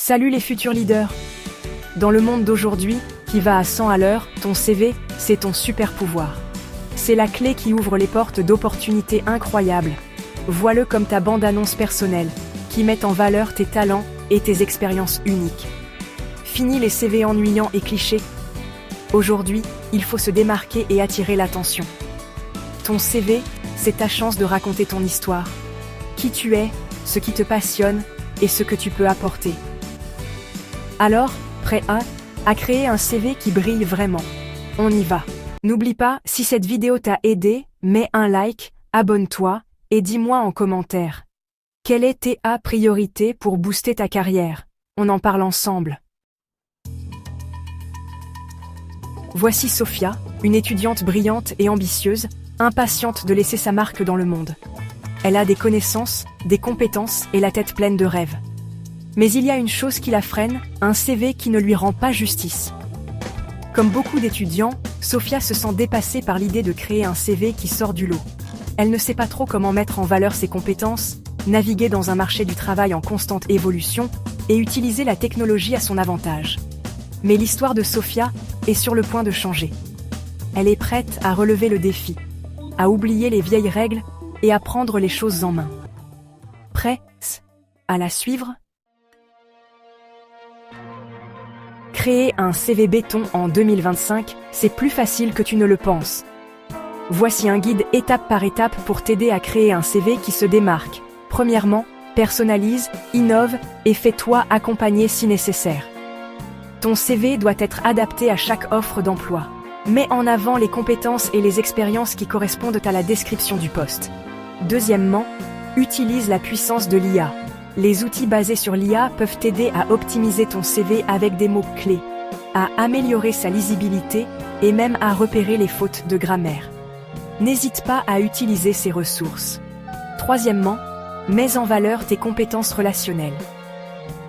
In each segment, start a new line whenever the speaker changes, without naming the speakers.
Salut les futurs leaders! Dans le monde d'aujourd'hui, qui va à 100 à l'heure, ton CV, c'est ton super pouvoir. C'est la clé qui ouvre les portes d'opportunités incroyables. Vois-le comme ta bande-annonce personnelle, qui met en valeur tes talents et tes expériences uniques. Fini les CV ennuyants et clichés. Aujourd'hui, il faut se démarquer et attirer l'attention. Ton CV, c'est ta chance de raconter ton histoire. Qui tu es, ce qui te passionne et ce que tu peux apporter. Alors, prêt à créer un CV qui brille vraiment. On y va. N'oublie pas, si cette vidéo t'a aidé, mets un like, abonne-toi et dis-moi en commentaire. Quelle est ta priorité pour booster ta carrière? On en parle ensemble. Voici Sophia, une étudiante brillante et ambitieuse, impatiente de laisser sa marque dans le monde. Elle a des connaissances, des compétences et la tête pleine de rêves. Mais il y a une chose qui la freine, un CV qui ne lui rend pas justice. Comme beaucoup d'étudiants, Sophia se sent dépassée par l'idée de créer un CV qui sort du lot. Elle ne sait pas trop comment mettre en valeur ses compétences, naviguer dans un marché du travail en constante évolution et utiliser la technologie à son avantage. Mais l'histoire de Sophia est sur le point de changer. Elle est prête à relever le défi, à oublier les vieilles règles et à prendre les choses en main. Prêt à la suivre? Créer un CV béton en 2025, c'est plus facile que tu ne le penses. Voici un guide étape par étape pour t'aider à créer un CV qui se démarque. Premièrement, personnalise, innove et fais-toi accompagner si nécessaire. Ton CV doit être adapté à chaque offre d'emploi. Mets en avant les compétences et les expériences qui correspondent à la description du poste. Deuxièmement, utilise la puissance de l'IA. Les outils basés sur l'IA peuvent t'aider à optimiser ton CV avec des mots-clés, à améliorer sa lisibilité et même à repérer les fautes de grammaire. N'hésite pas à utiliser ces ressources. Troisièmement, mets en valeur tes compétences relationnelles.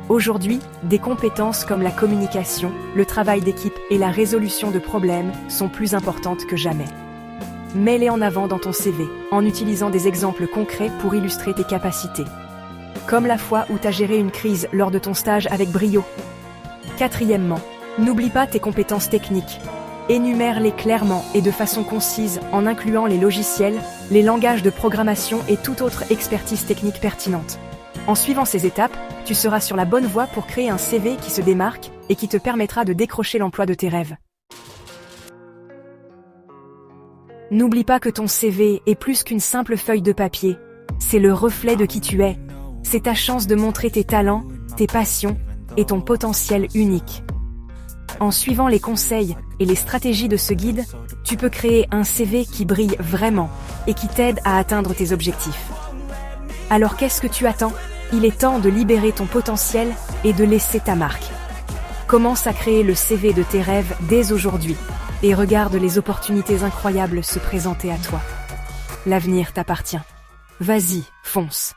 Aujourd'hui, des compétences comme la communication, le travail d'équipe et la résolution de problèmes sont plus importantes que jamais. Mets-les en avant dans ton CV, en utilisant des exemples concrets pour illustrer tes capacités. Comme la fois où tu as géré une crise lors de ton stage avec brio. Quatrièmement, n'oublie pas tes compétences techniques. Énumère-les clairement et de façon concise en incluant les logiciels, les langages de programmation et toute autre expertise technique pertinente. En suivant ces étapes, tu seras sur la bonne voie pour créer un CV qui se démarque et qui te permettra de décrocher l'emploi de tes rêves. N'oublie pas que ton CV est plus qu'une simple feuille de papier. C'est le reflet de qui tu es. C'est ta chance de montrer tes talents, tes passions et ton potentiel unique. En suivant les conseils et les stratégies de ce guide, tu peux créer un CV qui brille vraiment et qui t'aide à atteindre tes objectifs. Alors qu'est-ce que tu attends? Il est temps de libérer ton potentiel et de laisser ta marque. Commence à créer le CV de tes rêves dès aujourd'hui et regarde les opportunités incroyables se présenter à toi. L'avenir t'appartient. Vas-y, fonce!